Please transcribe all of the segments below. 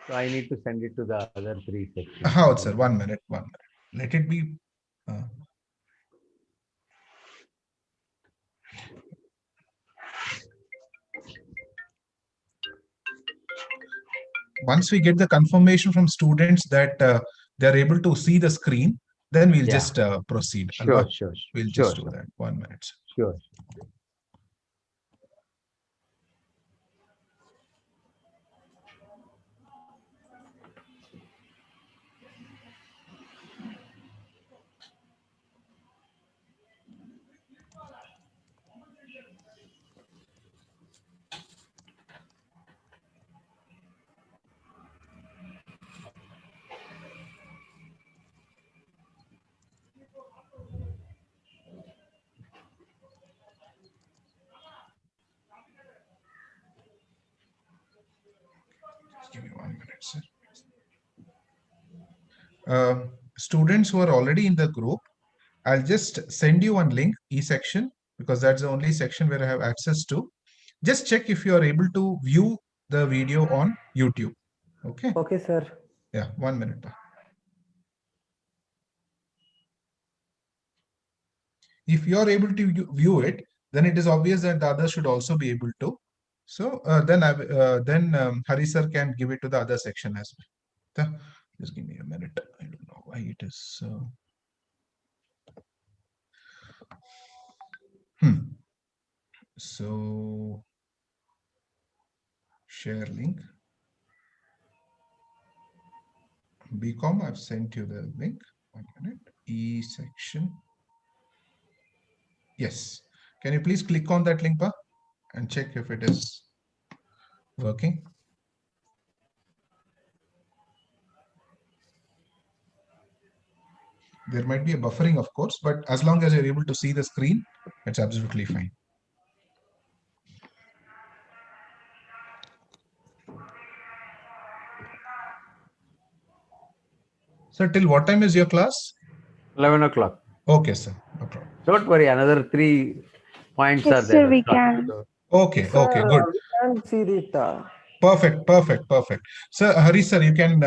So I need to send it to the other three sections. How, sir? 1 minute, 1 minute. Let it be. Once we get the confirmation from students that they're able to see the screen, then we'll just proceed. Sure. We'll just do that. 1 minute. Sure. Give me 1 minute, sir. Students who are already in the group, I'll just send you one link, e-section, because that's the only section where I have access to. Just check if you are able to view the video on YouTube. Okay. Okay, sir. Yeah, 1 minute. If you are able to view it, then it is obvious that the others should also be able to. So then Hari sir can give it to the other section as well. Just give me a minute. I don't know why it is. So share link. BCom, I've sent you the link. 1 minute. E section. Yes. Can you please click on that link and check if it is working? There might be a buffering, of course, but as long as you're able to see the screen, it's absolutely fine. Sir, till what time is your class? 11 o'clock. Okay, sir. No problem. Don't worry, another 3 points are there. Sir, we can. Okay, okay, good. We can see it. Perfect. Sir, Hari sir, you can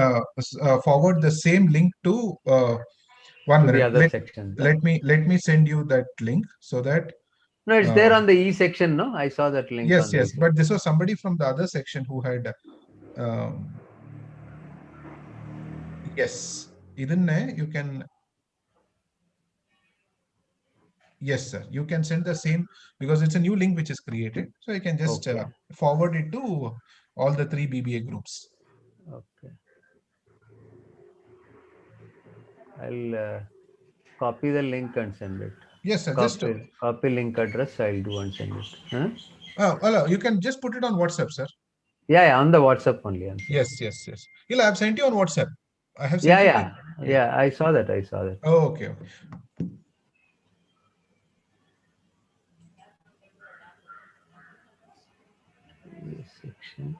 forward the same link to 1 minute. The other section. Let me send you that link so that. No, it's there on the E section, no? I saw that link. Yes, but this was somebody from the other section who had. Yes, you can. Yes, sir. You can send the same because it's a new link which is created. So you can just forward it to all the 3 BBA groups. Okay. I'll copy the link and send it. Yes, sir. Copy link address. I'll do and send it. Huh? Oh, you can just put it on WhatsApp, sir. Yeah, on the WhatsApp only. Yes. I've sent you on WhatsApp. I have sent Yeah. I saw that. Oh, okay. Section.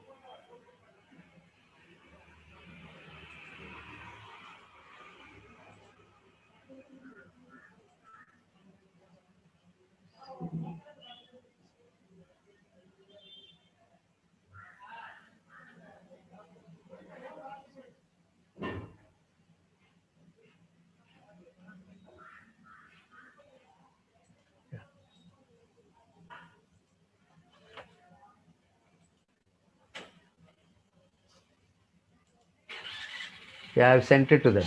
Yeah, I've sent it to them.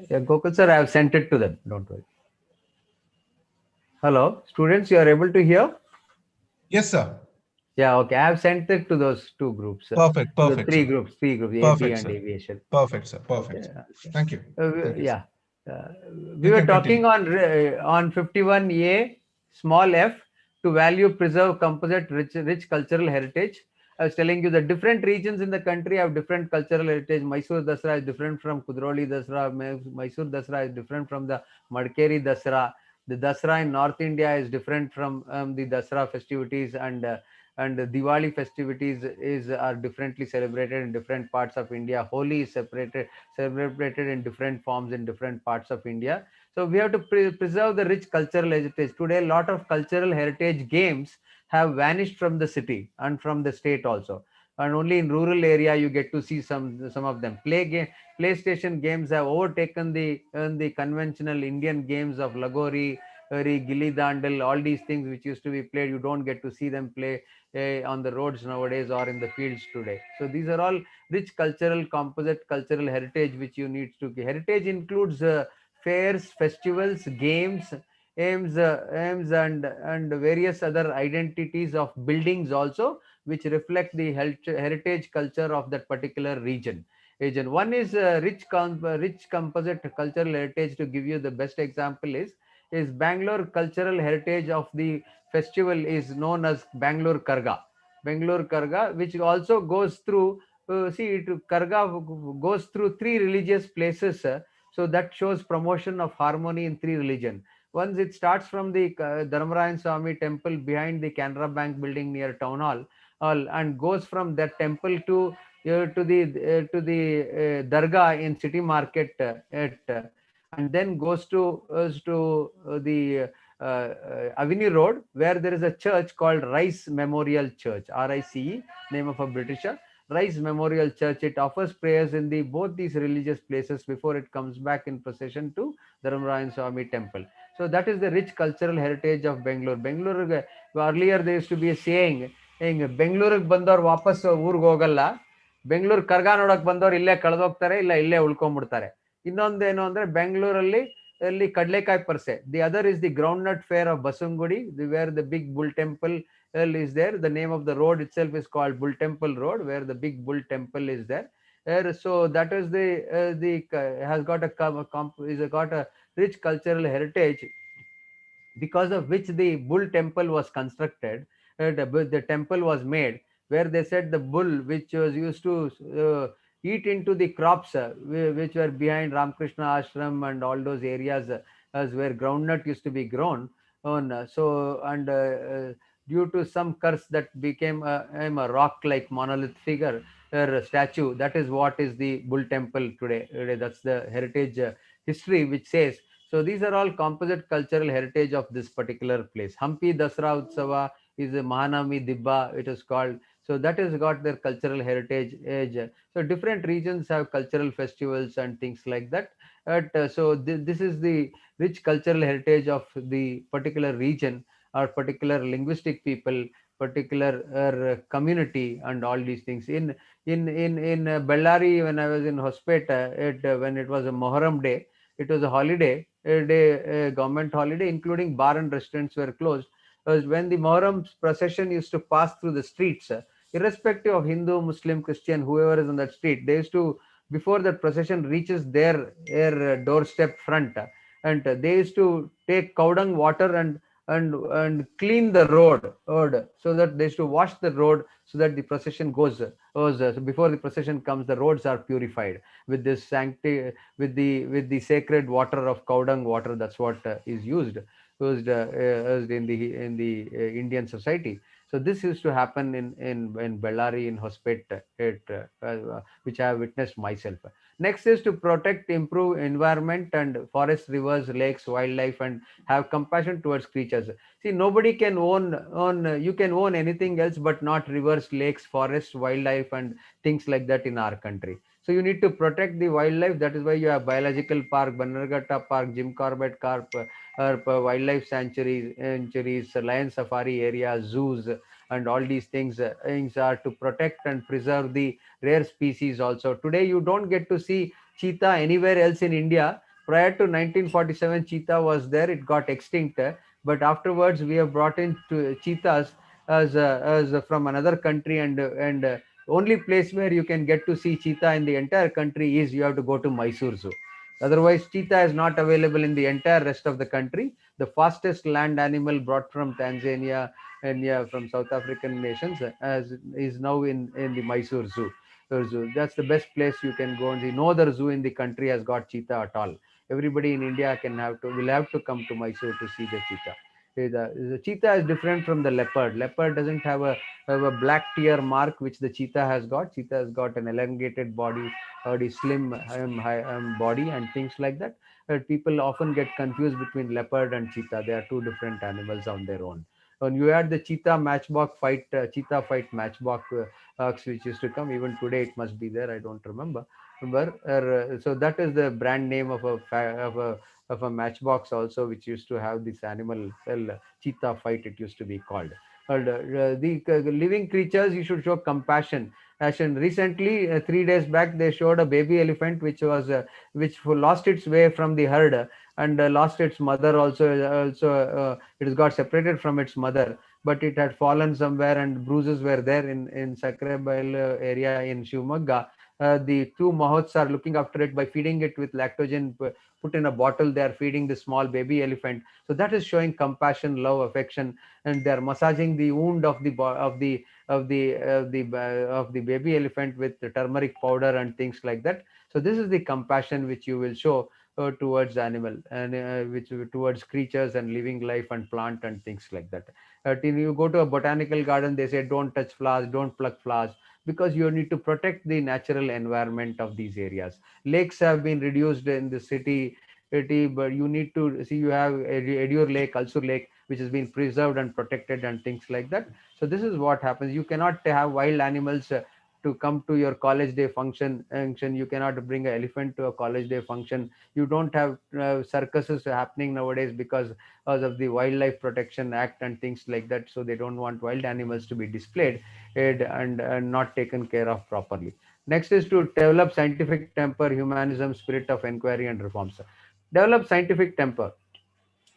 Yeah, Gokul sir, I have sent it to them. Don't worry. Hello, students, you are able to hear? Yes, sir. Yeah, okay. I have sent it to those 2 groups. Perfect. Three groups, Perfect, AP and sir. aviation. Perfect, sir. Perfect. Okay. Thank you. Yeah. We were talking on 51A, small f, to value, preserve, composite, rich cultural heritage. I was telling you the different regions in the country have different cultural heritage. Mysore Dasara is different from Kudroli Dasara. Mysore Dasara is different from the Madkeri Dasara. The Dasra in North India is different from the Dasra festivities, and the Diwali festivities is are differently celebrated in different parts of India. Holi is celebrated in different forms in different parts of India. So we have to preserve the rich cultural heritage. Today, a lot of cultural heritage games have vanished from the city and from the state also, and only in rural area you get to see some of them. PlayStation games have overtaken the conventional Indian games of Lagori, Gilli Dandal, all these things which used to be played. You don't get to see them play on the roads nowadays or in the fields today. So these are all rich cultural, composite cultural heritage which you need to. Heritage includes fairs, festivals, games, aims, and various other identities of buildings also, which reflect the heritage culture of that particular region. One is rich composite cultural heritage. To give you the best example is Bangalore cultural heritage of the festival is known as Bangalore Karga, which also goes through. Karga goes through three religious places, so that shows promotion of harmony in three religion. Once it starts from the Dharmarayan Swami temple behind the Canara Bank building near town hall, and goes from that temple to the dargah in city market, and then goes to the Avenue Road, where there is a church called Rice Memorial Church, RICE, name of a Britisher. Rice Memorial Church. It offers prayers in the both these religious places before it comes back in procession to Dharmarayan Swami temple. So that is the rich cultural heritage of Bangalore. Bangalore, earlier there used to be a saying, ಬೆಂಗಳೂರಿಗೆ ಬಂದವ್ರು ವಾಪಸ್ ಊರಿಗೆ ಹೋಗಲ್ಲ, ಬೆಂಗಳೂರು ಕರ್ಗ ನೋಡಕ್ ಬಂದವ್ರು ಇಲ್ಲೇ ಕಳೆದೋಗ್ತಾರೆ, ಇಲ್ಲ ಇಲ್ಲೇ ಉಳ್ಕೊಂಡ್ಬಿಡ್ತಾರೆ. ಇನ್ನೊಂದೇನು ಅಂದ್ರೆ ಬೆಂಗಳೂರಲ್ಲಿ ಕಡ್ಲೆಕಾಯಿ ಪರ್ಸೆ. The other is the groundnut fair of Basavanagudi, where the big bull temple is there. The name of the road itself is called Bull Temple Road, where the big bull temple is there. So that is the has got a rich cultural heritage, because of which the bull temple was constructed. The temple was made where they said the bull which was used to eat into the crops which were behind Ramakrishna ashram and all those areas, as where groundnut used to be grown on. Due to some curse that became a rock like monolith figure or statue, that is what is the bull temple today. That's the heritage history which says. So these are all composite cultural heritage of this particular place. Hampi Dasra Utsava is a Mahanami Dibba, it is called. So that has got their cultural heritage age. So different regions have cultural festivals and things like that. This is the rich cultural heritage of the particular region or particular linguistic people, particular community, and all these things. In Bellary, when I was in Hospeta, when it was a Moharram day, it was a holiday, a government holiday, including bar and restaurants were closed. When the Muharram procession used to pass through the streets, irrespective of Hindu, Muslim, Christian, whoever is on that street, they used to, before that procession reaches their doorstep front, and they used to take cowdung water and clean the road, so that they used to wash the road, so that the procession goes so before the procession comes, the roads are purified with this sanctity, with the sacred water of cow dung water. That's what is used in the Indian society. So this used to happen in Bellary, in Hospet, which I have witnessed myself. Next is to protect, improve environment and forests, rivers, lakes, wildlife, and have compassion towards creatures. See, nobody can own you can own anything else but not rivers, lakes, forests, wildlife, and things like that in our country. So you need to protect the wildlife. That is why you have biological park, Bannerghatta Park, Jim Corbett Park, wildlife sanctuaries, lion safari areas, zoos, and all these things are to protect and preserve the rare species. Also, today you don't get to see cheetah anywhere else in India. Prior to 1947, cheetah was there. It got extinct, but afterwards we have brought in cheetahs as from another country, and only place where you can get to see cheetah in the entire country is you have to go to Mysore Zoo. Otherwise, cheetah is not available in the entire rest of the country. The fastest land animal brought from Tanzania and, yeah, from South African nations, as is now in the Mysore Zoo. That's the best place you can go, and no other zoo in the country has got cheetah at all. Everybody in India can have to will have to come to Mysore to see the cheetah. The cheetah is different from the leopard. Leopard doesn't have a black tear mark which the cheetah has got. Cheetah has got an elongated body, the slim body and things like that. People often get confused between leopard and cheetah. They are two different animals on their own. When you had the cheetah fight matchbox which used to come, even today it must be there. I don't remember. So that is the brand name of a matchbox also, which used to have this animal, well, cheetah fight. It used to be called. The living creatures, you should show compassion. As in recently, 3 days back, they showed a baby elephant which lost its way from the herd, and lost its mother also. It has got separated from its mother, but it had fallen somewhere, and bruises were there in Sakrabail area in Shivamogga. The two mahots are looking after it by feeding it with lactogen put in a bottle. They are feeding the small baby elephant. So that is showing compassion, love, affection, and they are massaging the wound of the baby elephant with the turmeric powder and things like that. So this is the compassion which you will show towards animal, and which towards creatures and living life and plant and things like that. Till you go to a botanical garden, they say don't touch flowers, don't pluck flowers, because you need to protect the natural environment of these areas. Lakes have been reduced in the city, but you need to see, you have Edur Lake, Alsur Lake, which has been preserved and protected and things like that. So this is what happens. You cannot have wild animals to come to your college day function. You cannot bring an elephant to a college day function. You don't have circuses happening nowadays because of the Wildlife Protection Act and things like that. So they don't want wild animals to be displayed and not taken care of properly. Next is to develop scientific temper, humanism, spirit of inquiry and reforms. Develop scientific temper.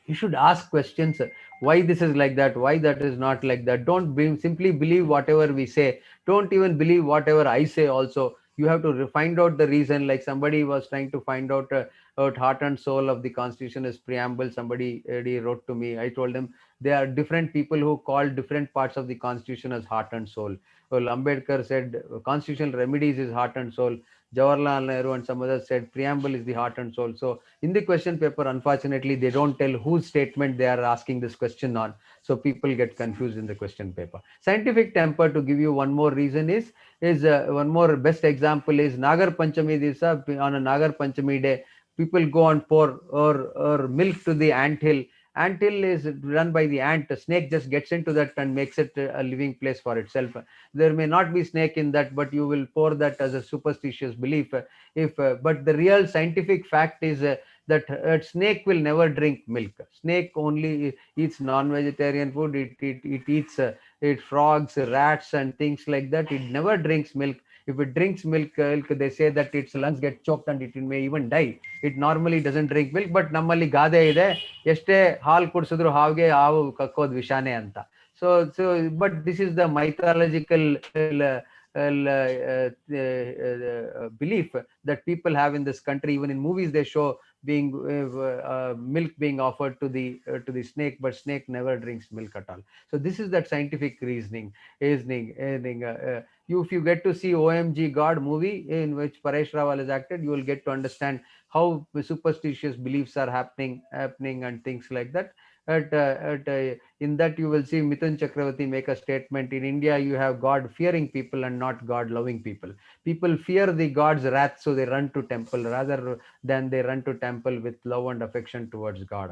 You should ask questions, why this is like that, why that is not like that. Don't simply believe whatever we say. Don't even believe whatever I say also. You have to find out the reason. Like somebody was trying to find out heart and soul of the constitution is preamble. Somebody wrote to me. I told them there are different people who call different parts of the constitution as heart and soul. Well, Ambedkar said constitutional remedies is heart and soul. Jawaharlal Nehru and some others said preamble is the heart and soul. So in the question paper, unfortunately, they don't tell whose statement they are asking this question on. So people get confused in the question paper. Scientific temper, to give you one more reason, is one more best example is Nagar Panchami. This on a Nagar Panchami day, people go and pour or milk to the ant hill. Ant hill is run by the ant. A snake just gets into that and makes it a living place for itself. There may not be snake in that, but you will pour that as a superstitious belief. If But the real scientific fact is that snake will never drink milk. Snake only eats non-vegetarian food. It eats it frogs, rats, and things like that. It never drinks milk. If it drinks milk, they say that its lungs get choked and it may even die. It normally doesn't drink milk, but ನಮ್ಮಲ್ಲಿ ಗಾದೆ ಇದೆ, ಎಷ್ಟೇ ಹಾಲು ಕುಡಿಸಿದ್ರು ಹಾವಿಗೆ ಹಾವು ಕಕ್ಕೋದು ವಿಷಾನೇ ಅಂತ. So but this is the mythological belief that people have in this country. Even in movies they show being milk being offered to the snake, but snake never drinks milk at all. So this is that scientific reasoning. If you get to see OMG God movie, in which Paresh Rawal has acted, you will get to understand how superstitious beliefs are happening and things like that. In that you will see Mithun Chakravarti make a statement. In India, you have God fearing people and not God loving people. People fear the God's wrath, so they run to temple rather than they run to temple with love and affection towards God.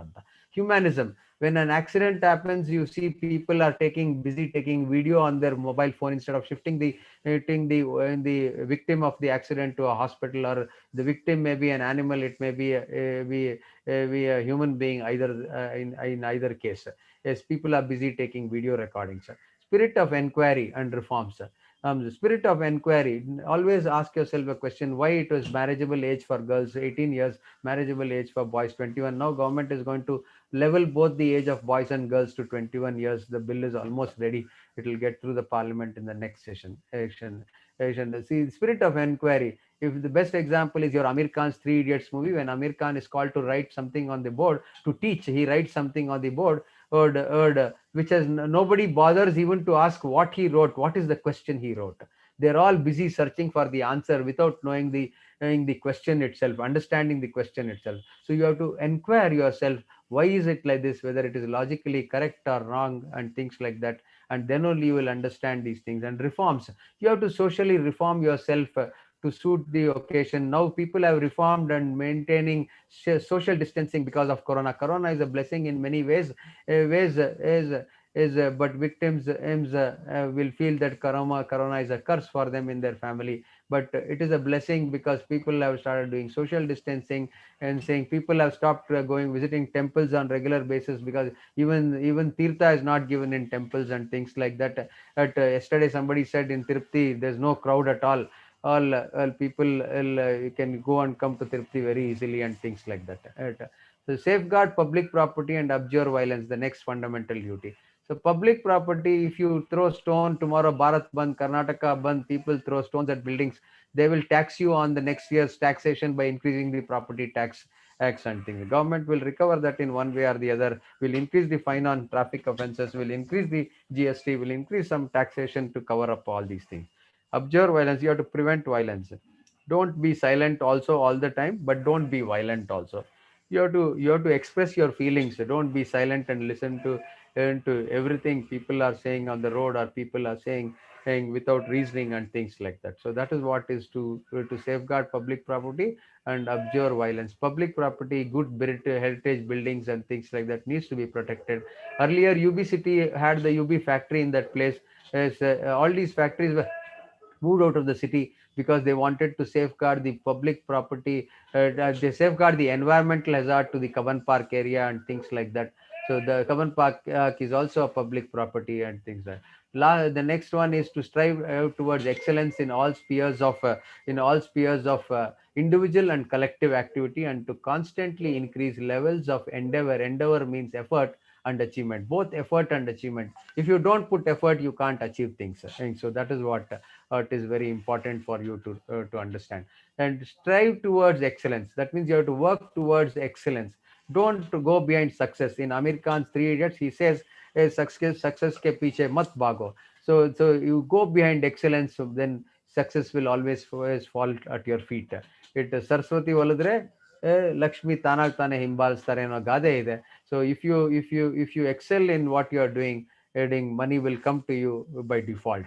Humanism. When an accident happens, you see people are busy taking video on their mobile phone instead of shifting the victim of the accident to a hospital, or the victim may be an animal, it may be a human being, either in either case. Yes, people are busy taking video recordings. Spirit of inquiry and reforms. The spirit of inquiry. Always ask yourself a question: why it was marriageable age for girls 18 years, marriageable age for boys 21. Now government is going to level both the age of boys and girls to 21 years. The bill is almost ready. It will get through the parliament in the next session. See, spirit of inquiry. If the best example is your Amir Khan's Three Idiots movie, when Amir Khan is called to write something on the board, to teach, he writes something on the board, which has nobody bothers even to ask what he wrote, what is the question he wrote. they're all busy searching for the answer without knowing the question itself, understanding the question itself. So you have to inquire yourself, why is it like this, whether it is logically correct or wrong, and things like that. And then only you will understand these things. And reforms, you have to socially reform yourself to suit the occasion. Now people have reformed and maintaining social distancing because of corona is a blessing in many ways. Ways is But victims will feel that corona is a curse for them in their family. But it is a blessing because people have started doing social distancing, and saying people have stopped going visiting temples on regular basis, because even tirtha is not given in temples and things like that. Yesterday somebody said in Tirupati there's no crowd at all. All people can go and come to Tirupati very easily and things like that. So safeguard public property and abjure violence, the next fundamental duty. So public property, if you throw stone tomorrow, Bharat Bandh, Karnataka Bandh, people throw stones at buildings, they will tax you on the next year's taxation by increasing the property tax and things. The government will recover that in one way or the other, will increase the fine on traffic offences, will increase the GST, will increase some taxation to cover up all these things. Observe violence, you have to prevent violence. Don't be silent also all the time, but don't be violent also. You have to express your feelings. Don't be silent and listen to everything people are saying on the road, or people are saying without reasoning and things like that. So that is what is to safeguard public property and observe violence. Public property, good heritage buildings and things like that needs to be protected. Earlier UB city had the UB factory in that place. As all these factories were moved out of the city because they wanted to safeguard the public property. They safeguard the environmental hazard to the Kavan Park area and things like that. So the Kavan Park is also a public property and things like that. The next one is to strive towards excellence in all spheres of individual and collective activity, and to constantly increase levels of endeavor. Endeavor means effort and achievement, both effort and achievement. If you don't put effort, you can't achieve things. And so that is what it is very important for you to understand. And strive towards excellence, that means you have to work towards excellence. Don't go behind success. In Amir Khan's Three Idiots, he says, success ke piche mat bhago. So you go behind excellence, so then success will always fall at your feet. It Saraswati ಒಲಿದ್ರೆ Lakshmi ತಾನಾಗ್ ತಾನೇ ಹಿಂಬಾಲಿಸ್ತಾರೆ ಅನ್ನೋ ಗಾದೆ ಇದೆ. So if you excel in what you are doing, money will come to you by default.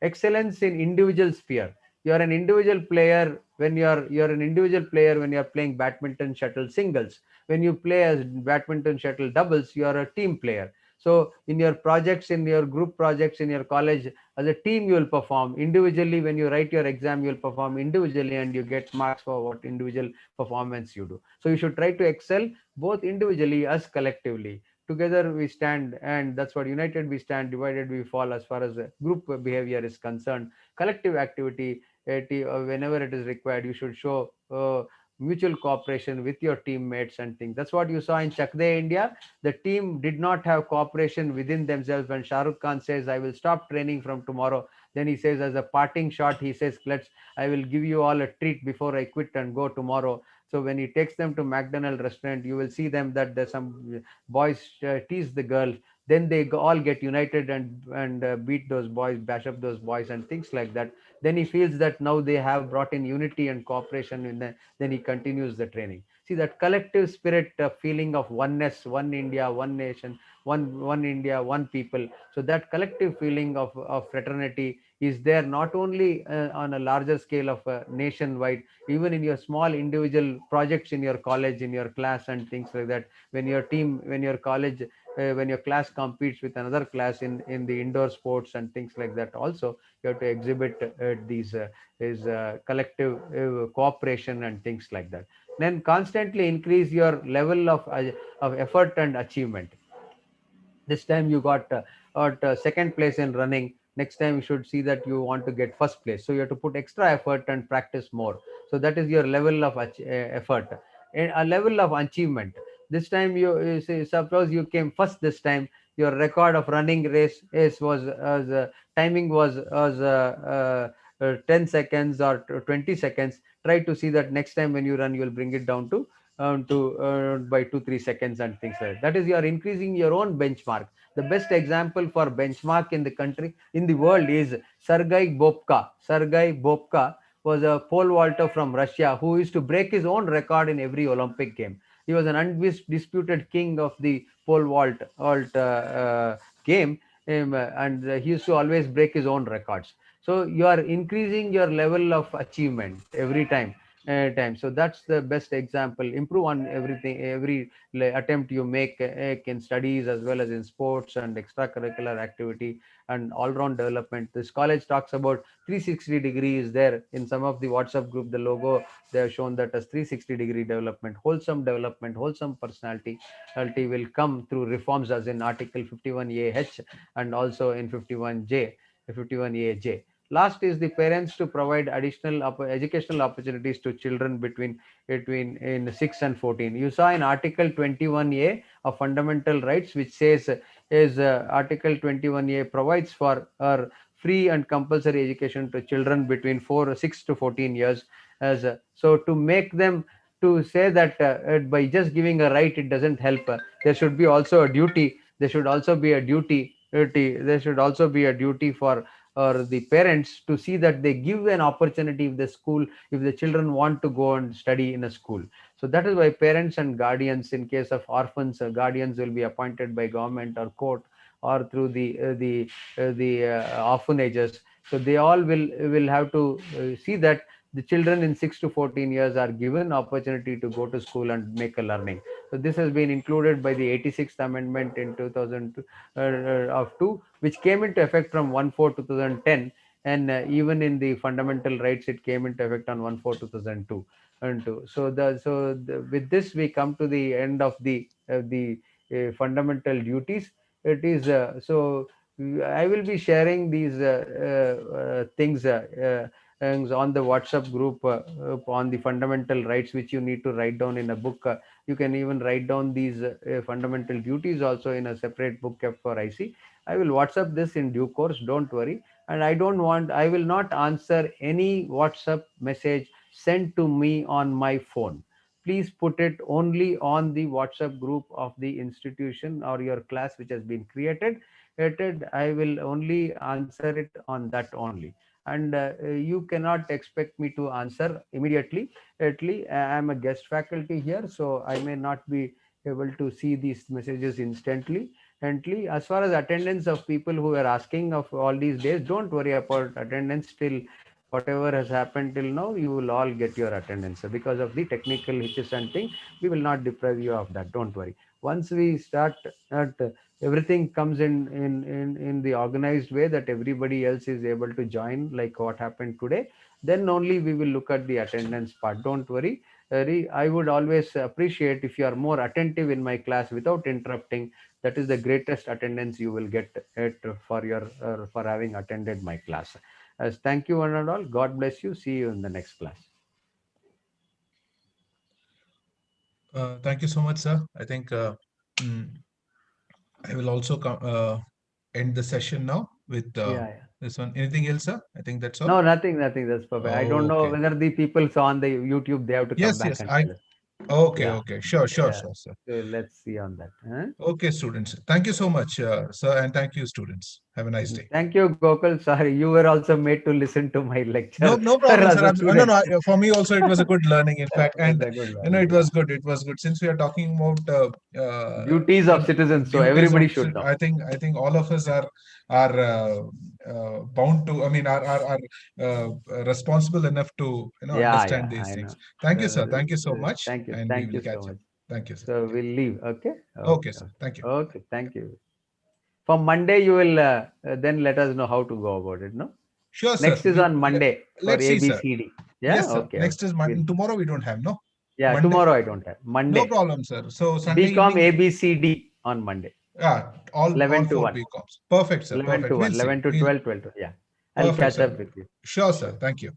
Excellence in individual sphere, you're an individual player. You're an individual player when you're playing badminton, shuttle singles. When you play as badminton, shuttle doubles, you're a team player. So in your projects, in your group projects, in your college, as a team you will perform. Individually, when you write your exam, you'll perform individually and you get marks for what individual performance you do. So you should try to excel both individually as collectively. Together we stand, and that's what, united we stand, divided we fall, as far as group behavior is concerned. Collective activity, whenever it is required, you should show mutual cooperation with your teammates and things. That's what you saw in Chak De India. The team did not have cooperation within themselves. When Shah Rukh Khan says, I will stop training from tomorrow, then he says, as a parting shot, he says, I will give you all a treat before I quit and go tomorrow. So when he takes them to McDonald restaurant, you will see them that there's some boys tease the girl. Then they all get united and beat those boys, bash up those boys and things like that. Then he feels that now they have brought in unity and cooperation in then he continues the training. See, that collective spirit, feeling of oneness, one India, one nation, one India, one people. So that collective feeling of fraternity is there, not only on a larger scale of nationwide, even in your small individual projects in your college, in your class and things like that. When your college, when your class competes with another class in the indoor sports and things like that, also you have to exhibit these is collective cooperation and things like that. Then constantly increase your level of effort and achievement. This time you got second place in running. Next time you should see that you want to get first place, so you have to put extra effort and practice more. So that is your level of effort. A level of achievement. This time you say, suppose you came first this time, your record of running race is was timing was 10 seconds or 20 seconds. Try to see that next time when you run, you will bring it down to by 2 3 seconds and things like that. That is, you are increasing your own benchmark. The best example for benchmark in the country, in the world, is Sergei Bobka. Sergei Bobka was a pole vaulter from Russia who used to break his own record in every Olympic game. He was an undisputed king of the pole vault game, and he used to always break his own records. So you are increasing your level of achievement every time. So that's the best example. Improve on everything, every attempt you make in studies as well as in sports and extracurricular activity and all-round development. This college talks about 360 degrees there in some of the WhatsApp group. The logo, they have shown that as 360-degree development, wholesome personality will come through reforms as in Article 51AH and also in 51AJ. Last is the parents to provide additional educational opportunities to children between in 6 and 14. You saw in Article 21A of Fundamental Rights, which says is Article 21A provides for free and compulsory education to children between 6 to 14 years. So to make them to say that by just giving a right it doesn't help, there should be also a duty. There should also be a there should also be a duty for or the parents to see that they give an opportunity if the children want to go and study in a school. So that is why parents and guardians, in case of orphans, guardians will be appointed by government or court or through the orphanages. So they all will have to see that the children in 6 to 14 years are given opportunity to go to school and make a learning. So this has been included by the 86th amendment in 2002 of 2, which came into effect from 1/4/2010, and even in the fundamental rights it came into effect on 1/4/2002 and 2. With this we come to the end of the fundamental duties. It is I will be sharing these things on the WhatsApp group on the fundamental rights, which you need to write down in a book. You can even write down these fundamental duties also in a separate book kept for IC. I will WhatsApp this in due course. Don't worry. And I will not answer any WhatsApp message sent to me on my phone. Please put it only on the WhatsApp group of the institution or your class which has been created. I will only answer it on that only. And you cannot expect me to answer immediately. I am a guest faculty here, so I may not be able to see these messages instantly. As far as attendance of people who are asking of all these days, don't worry about attendance. Till whatever has happened till now, you will all get your attendance. So because of the technical hitches and thing, we will not deprive you of that. Don't worry. Once we start at everything comes in the organized way that everybody else is able to join, like what happened today, then only we will look at the attendance part. Don't worry. I would always appreciate if you are more attentive in my class without interrupting. That is the greatest attendance you will get for having attended my class. As thank you one and all. God bless you. See you in the next class. Thank you so much, sir. I think mm, I will also end the session now with Yeah, yeah. this one. Anything else, sir? I think that's all. No, nothing. That's perfect. I don't know Okay. whether the people saw on the YouTube, they have to come Yes, back yes. and I tell us. Okay, Yeah, okay. Sure, sure, yeah. sure, sir. So let's see on that. Huh? Okay, students. Thank you so much, sir, and thank you, students. Have a nice day. Thank you, Gokul. Sorry, you were also made to listen to my No, lecture no problem, as sir. a No, student. no. For me also, it was a good learning, in fact, That's and a good it learning. was Yeah. good. It was good since we are talking about Duties of citizens. So duties of. everybody should know. I think all of us are bound to. I mean, are responsible enough to Yeah, understand yeah, these I things. know. Thank you, sir. Uh, Thank you so much, Thank you. and we Thank will you so catch up. much. Thank you, sir. So Thank you. we'll leave. Okay. Okay, Okay. sir. Okay. Thank you. Okay. Thank you. For Monday, you will then let us know how to go about it. No. Sure, sir. Next is on Monday for Let's see, sir. ABCD. Yeah. Yes, sir. Okay. Next Okay. is We'll, tomorrow. We don't have no yeah. Monday. Tomorrow I don't have. No Monday. problem, sir. So Sunday BCom evening, ABCD on Monday. all 11 to four 1. BComs. Perfect, sir. 11 Perfect. to We'll 1. see. 11 to We'll 12. 12 to, yeah. I'll Perfect, catch sir. up with you. Sure, sir. Sure. Thank you.